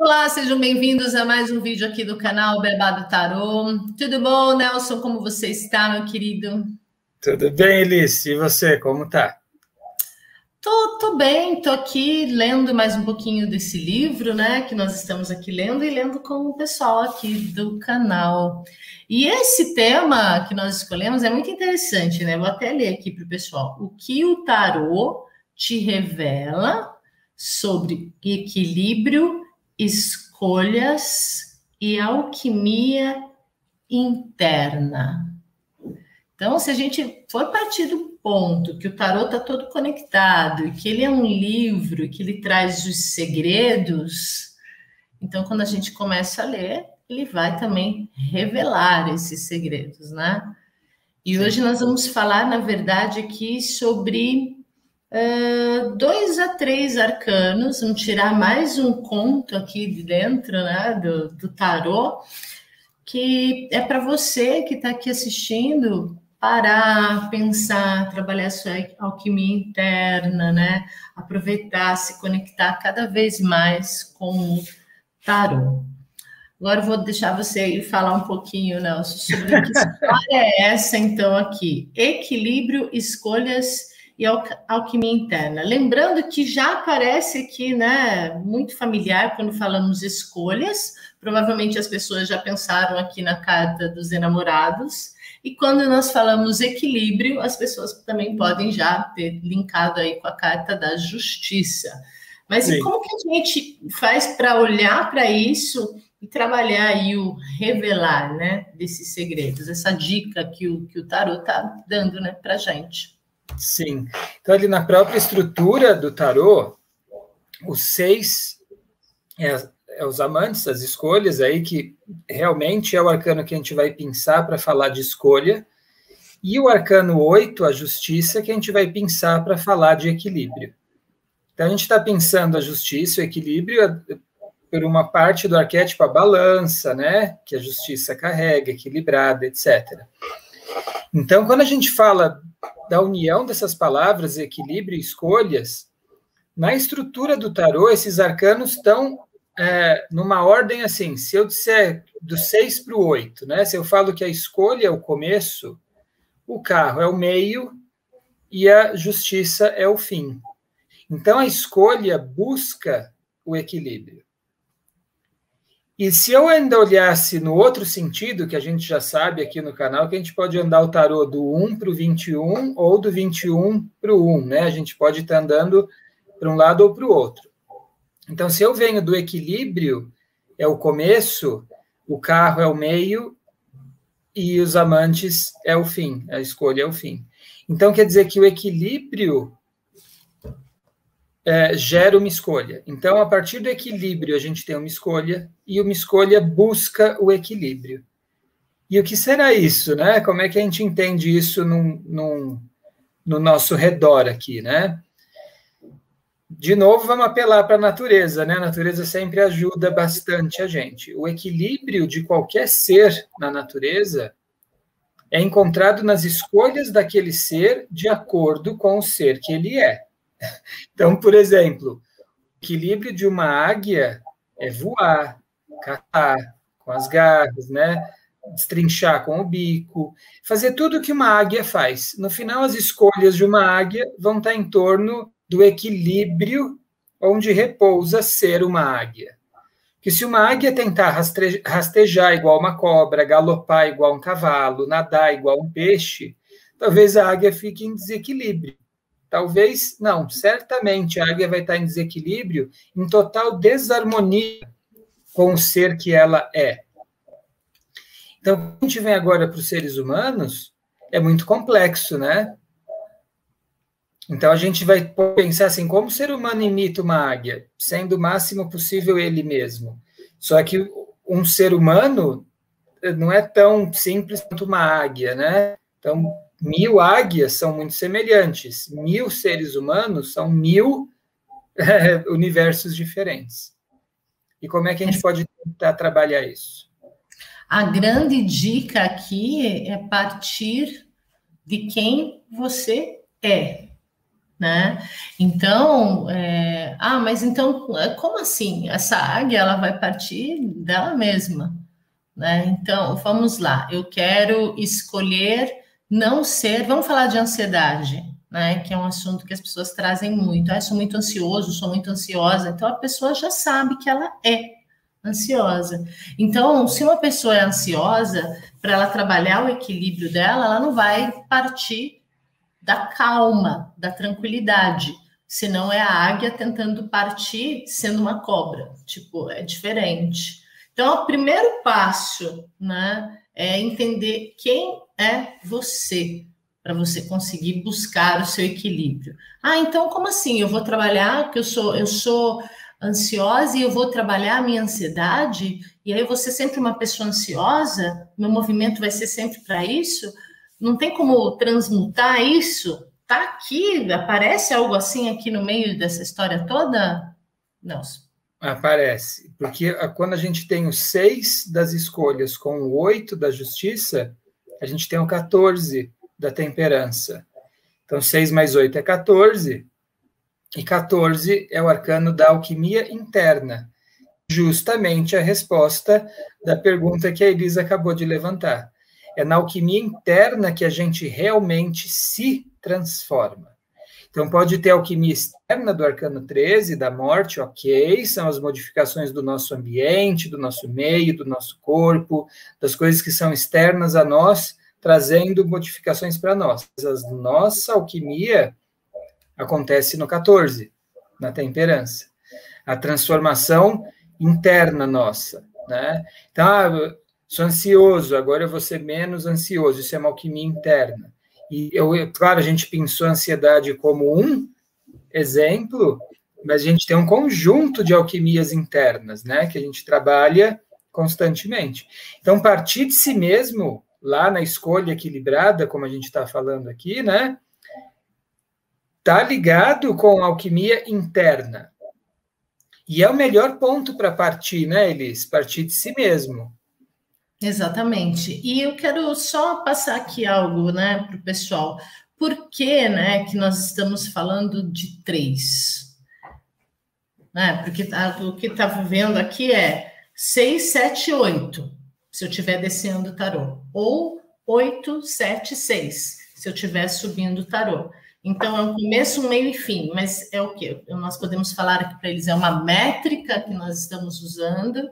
Olá, sejam bem-vindos a mais um vídeo aqui do canal Beba do Tarô. Tudo bom, Nelson? Como você está, meu querido? Tudo bem, Elice? E você, como tá? Tô bem, tô aqui lendo mais um pouquinho desse livro, né, que nós estamos aqui lendo e lendo com o pessoal aqui do canal. E esse tema que nós escolhemos é muito interessante, né? Vou até ler aqui para o pessoal. O que o tarô te revela sobre equilíbrio, escolhas e alquimia interna? Então, se a gente for partir do ponto que o tarô está todo conectado e que ele é um livro que ele traz os segredos, então quando a gente começa a ler, ele vai também revelar esses segredos, né? E Sim. hoje nós vamos falar, na verdade, aqui sobre 2 a 3 arcanos. Vamos tirar mais um conto aqui de dentro, né, do tarô, que é para você que está aqui assistindo parar, pensar, trabalhar sua alquimia interna, né? Aproveitar, se conectar cada vez mais com o tarô. Agora eu vou deixar você ir falar um pouquinho, Nelson, sobre que história é essa, então, aqui. Equilíbrio, escolhas e alquimia interna. Lembrando que já aparece aqui, né, muito familiar quando falamos escolhas. Provavelmente as pessoas já pensaram aqui na carta dos enamorados. E quando nós falamos equilíbrio, as pessoas também podem já ter linkado aí com a carta da justiça. Mas e Sim. como que a gente faz para olhar para isso e trabalhar aí o revelar, né, desses segredos, essa dica que o tarô está dando, né, para gente? Sim. Então, ali na própria estrutura do tarô, os 6 é os amantes, as escolhas aí, que realmente é o arcano que a gente vai pensar para falar de escolha, e o arcano 8, a justiça, que a gente vai pensar para falar de equilíbrio. Então, a gente está pensando a justiça, o equilíbrio, por uma parte do arquétipo, a balança, né, que a justiça carrega, equilibrada, etc. Então, quando a gente fala da união dessas palavras, equilíbrio e escolhas, na estrutura do tarô, esses arcanos estão numa ordem assim, se eu disser do 6 para o 8, né, se eu falo que a escolha é o começo, o carro é o meio e a justiça é o fim. Então, a escolha busca o equilíbrio. E se eu ainda olhasse no outro sentido, que a gente já sabe aqui no canal, que a gente pode andar o tarô do 1 para o 21 ou do 21 para o 1, né? A gente pode estar andando para um lado ou para o outro. Então, se eu venho do equilíbrio, é o começo, o carro é o meio e os amantes é o fim, a escolha é o fim. Então, quer dizer que o equilíbrio gera uma escolha. Então, a partir do equilíbrio, a gente tem uma escolha, e uma escolha busca o equilíbrio. E o que será isso, né? Como é que a gente entende isso no nosso redor aqui, né? De novo, vamos apelar para a natureza, né? A natureza sempre ajuda bastante a gente. O equilíbrio de qualquer ser na natureza é encontrado nas escolhas daquele ser de acordo com o ser que ele é. Então, por exemplo, o equilíbrio de uma águia é voar, caçar com as garras, né? Destrinchar com o bico, fazer tudo o que uma águia faz. No final, as escolhas de uma águia vão estar em torno do equilíbrio onde repousa ser uma águia. Que se uma águia tentar rastejar igual uma cobra, galopar igual um cavalo, nadar igual um peixe, talvez a águia fique em desequilíbrio. Talvez, não, certamente a águia vai estar em desequilíbrio, em total desarmonia com o ser que ela é. Então, quando a gente vem agora para os seres humanos, é muito complexo, né? Então, a gente vai pensar assim, como o ser humano imita uma águia? Sendo o máximo possível ele mesmo. Só que um ser humano não é tão simples quanto uma águia, né? Então, 1000 águias são muito semelhantes. 1000 seres humanos são 1000 universos diferentes. E como é que a gente pode tentar trabalhar isso? A grande dica aqui é partir de quem você é, né? Então, mas então, como assim? Essa águia, ela vai partir dela mesma, né? Então, vamos lá. Eu quero escolher não ser... Vamos falar de ansiedade, né? Que é um assunto que as pessoas trazem muito. Eu sou muito ansioso, sou muito ansiosa. Então, a pessoa já sabe que ela é ansiosa. Então, se uma pessoa é ansiosa, para ela trabalhar o equilíbrio dela, ela não vai partir da calma, da tranquilidade. Senão é a águia tentando partir sendo uma cobra. Tipo, é diferente. Então, o primeiro passo, né, é entender quem é você, para você conseguir buscar o seu equilíbrio. Ah, então como assim? Eu vou trabalhar, porque eu sou ansiosa e eu vou trabalhar a minha ansiedade, e aí eu vou ser sempre uma pessoa ansiosa, meu movimento vai ser sempre para isso? Não tem como transmutar isso? Tá aqui, aparece algo assim aqui no meio dessa história toda? Não. Aparece, porque quando a gente tem o 6 das escolhas com o 8 da justiça, a gente tem o 14 da temperança. Então, 6 mais 8 é 14, e 14 é o arcano da alquimia interna, justamente a resposta da pergunta que a Elisa acabou de levantar. É na alquimia interna que a gente realmente se transforma. Então, pode ter alquimia externa do arcano 13, da morte, ok, são as modificações do nosso ambiente, do nosso meio, do nosso corpo, das coisas que são externas a nós, trazendo modificações para nós. A nossa alquimia acontece no 14, na temperança. A transformação interna nossa, né? Então, sou ansioso, agora eu vou ser menos ansioso, isso é uma alquimia interna. E, claro, a gente pensou a ansiedade como um exemplo, mas a gente tem um conjunto de alquimias internas, né, que a gente trabalha constantemente. Então, partir de si mesmo, lá na escolha equilibrada, como a gente está falando aqui, né, está ligado com a alquimia interna. E é o melhor ponto para partir, né, Elis? Partir de si mesmo. Exatamente. E eu quero só passar aqui algo, né, para o pessoal. Por que, né, que nós estamos falando de 3? Né? Porque o que está vivendo aqui é 6, 7, 8, se eu estiver descendo o tarô. Ou 8, 7, 6, se eu estiver subindo o tarô. Então, é um começo, um meio e fim. Mas é o quê? Nós podemos falar aqui para eles, é uma métrica que nós estamos usando,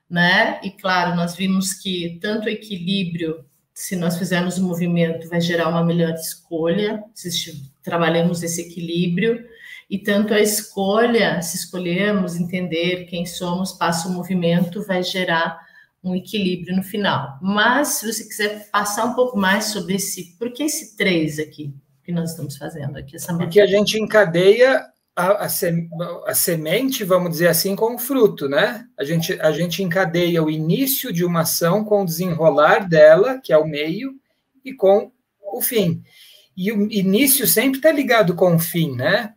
né? E claro, nós vimos que tanto o equilíbrio, se nós fizermos o movimento, vai gerar uma melhor escolha, se trabalhamos esse equilíbrio, e tanto a escolha, se escolhermos entender quem somos, passa o movimento, vai gerar um equilíbrio no final. Mas, se você quiser passar um pouco mais sobre por que esse 3 aqui, que nós estamos fazendo aqui? Porque a gente encadeia a semente, vamos dizer assim, com o fruto, né? A gente encadeia o início de uma ação com o desenrolar dela, que é o meio, e com o fim. E o início sempre está ligado com o fim, né?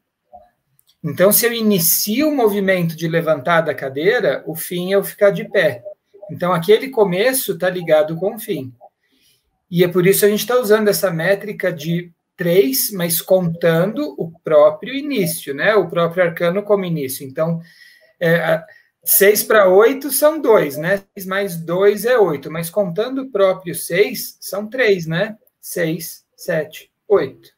Então, se eu inicio o movimento de levantar da cadeira, o fim é eu ficar de pé. Então, aquele começo está ligado com o fim. E é por isso que a gente está usando essa métrica de 3, mas contando o próprio início, né? O próprio arcano como início. Então, 6 para 8 são 2, né? 6 mais 2 é 8, mas contando o próprio 6, são 3, né? 6, 7, 8.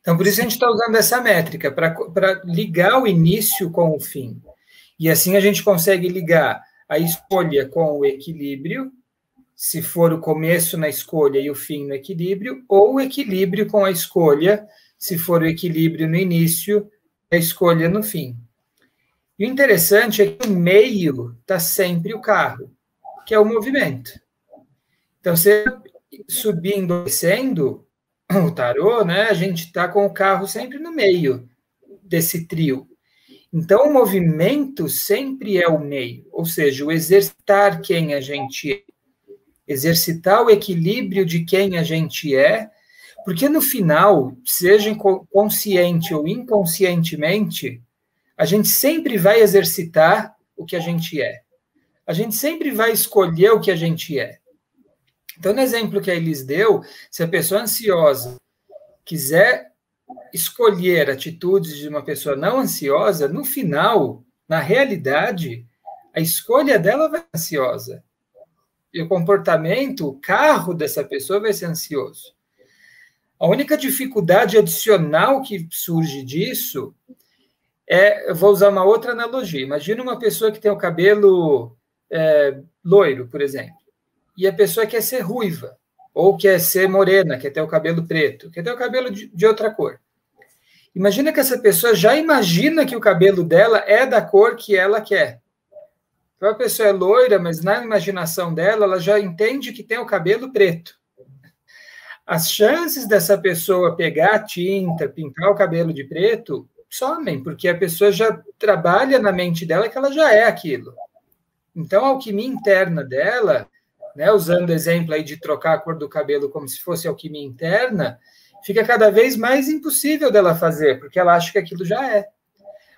Então, por isso a gente está usando essa métrica, para ligar o início com o fim. E assim a gente consegue ligar a escolha com o equilíbrio, se for o começo na escolha e o fim no equilíbrio, ou o equilíbrio com a escolha, se for o equilíbrio no início e a escolha no fim. E o interessante é que no meio está sempre o carro, que é o movimento. Então, você subindo ou descendo o tarô, né, a gente está com o carro sempre no meio desse trio. Então, o movimento sempre é o meio, ou seja, o exercitar quem a gente é, exercitar o equilíbrio de quem a gente é, porque no final, seja consciente ou inconscientemente, a gente sempre vai exercitar o que a gente é. A gente sempre vai escolher o que a gente é. Então, no exemplo que a Elis deu, se a pessoa ansiosa quiser escolher atitudes de uma pessoa não ansiosa, no final, na realidade, a escolha dela vai ser ansiosa. E o comportamento, o carro dessa pessoa vai ser ansioso. A única dificuldade adicional que surge disso eu vou usar uma outra analogia. Imagina uma pessoa que tem o cabelo loiro, por exemplo, e a pessoa quer ser ruiva, ou quer ser morena, quer ter o cabelo preto, quer ter o cabelo de outra cor. Imagina que essa pessoa já imagina que o cabelo dela é da cor que ela quer. Então, a pessoa é loira, mas na imaginação dela, ela já entende que tem o cabelo preto. As chances dessa pessoa pegar a tinta, pintar o cabelo de preto, somem, porque a pessoa já trabalha na mente dela que ela já é aquilo. Então, a alquimia interna dela, né, usando o exemplo aí de trocar a cor do cabelo como se fosse alquimia interna, fica cada vez mais impossível dela fazer, porque ela acha que aquilo já é.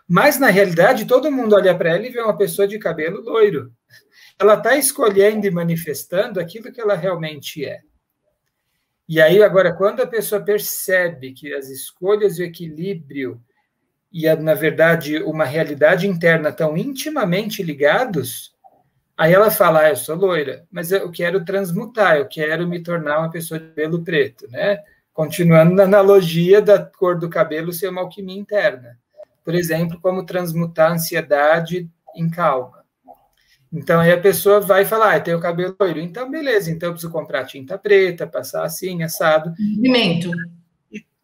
Mas, na realidade, todo mundo olha para ela e vê uma pessoa de cabelo loiro. Ela está escolhendo e manifestando aquilo que ela realmente é. E aí, agora, quando a pessoa percebe que as escolhas e o equilíbrio e, na verdade, uma realidade interna estão intimamente ligados, aí ela fala, eu sou loira, mas eu quero transmutar, eu quero me tornar uma pessoa de cabelo preto, né? Continuando na analogia da cor do cabelo ser uma alquimia interna. Por exemplo, como transmutar a ansiedade em calma. Então, aí a pessoa vai falar, eu tenho o cabelo loiro, então beleza, então eu preciso comprar tinta preta, passar assim, assado. Movimento.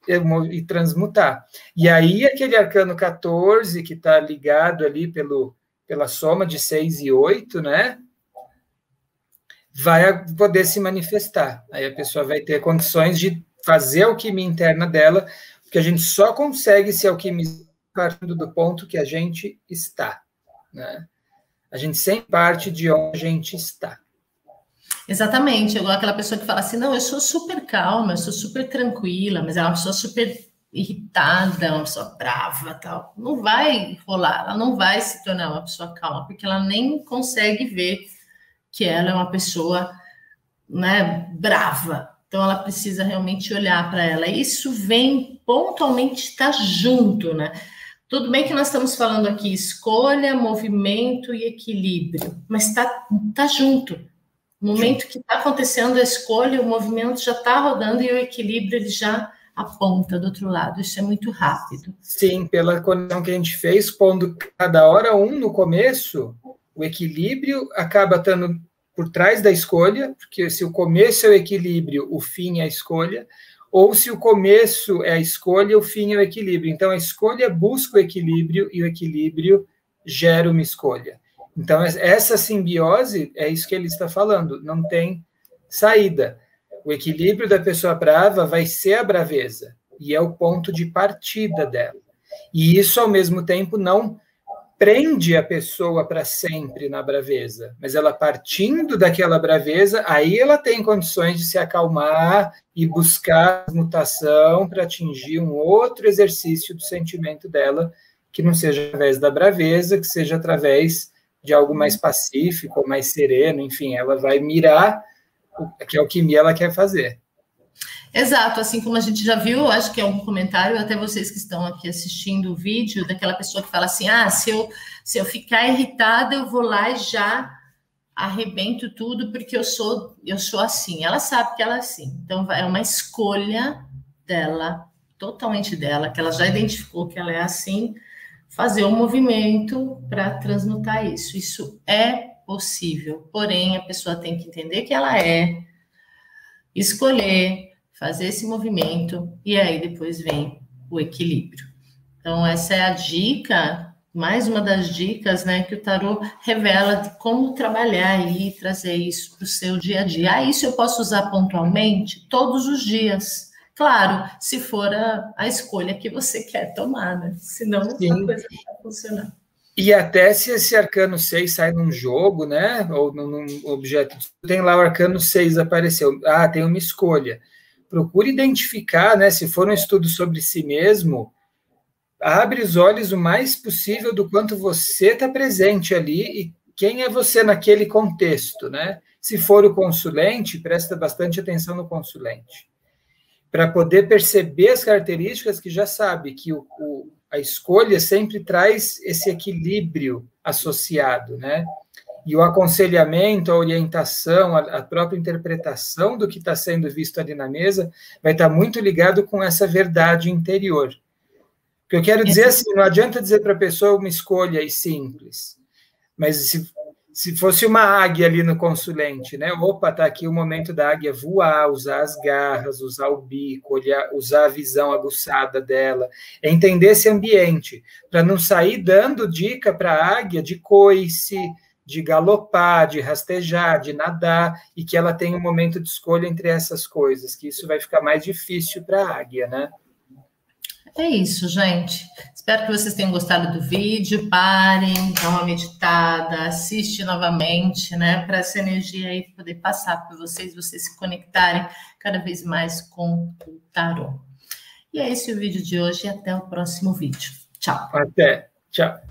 E transmutar. E aí, aquele arcano 14, que está ligado ali pela soma de 6 e 8, né? Vai poder se manifestar. Aí a pessoa vai ter condições de fazer a alquimia interna dela, porque a gente só consegue se alquimizar partindo do ponto que a gente está, né? A gente sempre parte de onde a gente está. Exatamente, igual aquela pessoa que fala assim, não, eu sou super calma, eu sou super tranquila, mas ela é uma pessoa super irritada, uma pessoa brava, tal. Não vai rolar, ela não vai se tornar uma pessoa calma, porque ela nem consegue ver que ela é uma pessoa, né, brava. Então, ela precisa realmente olhar para ela. Isso vem pontualmente estar junto, né? Tudo bem que nós estamos falando aqui escolha, movimento e equilíbrio, mas tá junto. No momento que está acontecendo a escolha, o movimento já está rodando e o equilíbrio ele já aponta do outro lado. Isso é muito rápido. Sim, pela conexão que a gente fez, pondo cada hora no começo, o equilíbrio acaba estando por trás da escolha, porque se o começo é o equilíbrio, o fim é a escolha, ou se o começo é a escolha, o fim é o equilíbrio. Então, a escolha busca o equilíbrio e o equilíbrio gera uma escolha. Então, essa simbiose é isso que ele está falando, não tem saída. O equilíbrio da pessoa brava vai ser a braveza, e é o ponto de partida dela. E isso, ao mesmo tempo, não prende a pessoa para sempre na braveza, mas ela partindo daquela braveza, aí ela tem condições de se acalmar e buscar mutação para atingir um outro exercício do sentimento dela, que não seja através da braveza, que seja através de algo mais pacífico, mais sereno, enfim, ela vai mirar que alquimia ela quer fazer. Exato, assim como a gente já viu, acho que é um comentário, até vocês que estão aqui assistindo o vídeo, daquela pessoa que fala assim, se eu ficar irritada, eu vou lá e já arrebento tudo, porque eu sou assim. Ela sabe que ela é assim. Então, é uma escolha dela, totalmente dela, que ela já identificou que ela é assim, fazer um movimento para transmutar isso. Isso é possível, porém, a pessoa tem que entender que ela é, escolher, fazer esse movimento, e aí depois vem o equilíbrio. Então, essa é a dica, mais uma das dicas, né, que o tarô revela de como trabalhar e trazer isso para o seu dia a dia. Isso eu posso usar pontualmente todos os dias. Claro, se for a escolha que você quer tomar, né? Senão Sim. a coisa não vai funcionar. E até se esse arcano 6 sai num jogo, né, ou num objeto, tem lá o arcano 6 apareceu, tem uma escolha. Procure identificar, né, se for um estudo sobre si mesmo, abre os olhos o mais possível do quanto você está presente ali e quem é você naquele contexto, né? Se for o consulente, presta bastante atenção no consulente. para poder perceber as características que já sabe que a escolha sempre traz esse equilíbrio associado, né? E o aconselhamento, a orientação, a própria interpretação do que está sendo visto ali na mesa vai estar muito ligado com essa verdade interior. O que eu quero dizer assim, não adianta dizer para a pessoa uma escolha e simples, mas se fosse uma águia ali no consulente, né? Opa, tá aqui o momento da águia voar, usar as garras, usar o bico, usar a visão aguçada dela, é entender esse ambiente, para não sair dando dica para a águia de coice, de galopar, de rastejar, de nadar, e que ela tenha um momento de escolha entre essas coisas, que isso vai ficar mais difícil para a águia, né? É isso, gente. Espero que vocês tenham gostado do vídeo. Parem, dá uma meditada, assiste novamente, né? Para essa energia aí poder passar por vocês se conectarem cada vez mais com o tarô. E é esse o vídeo de hoje e até o próximo vídeo. Tchau. Até. Tchau.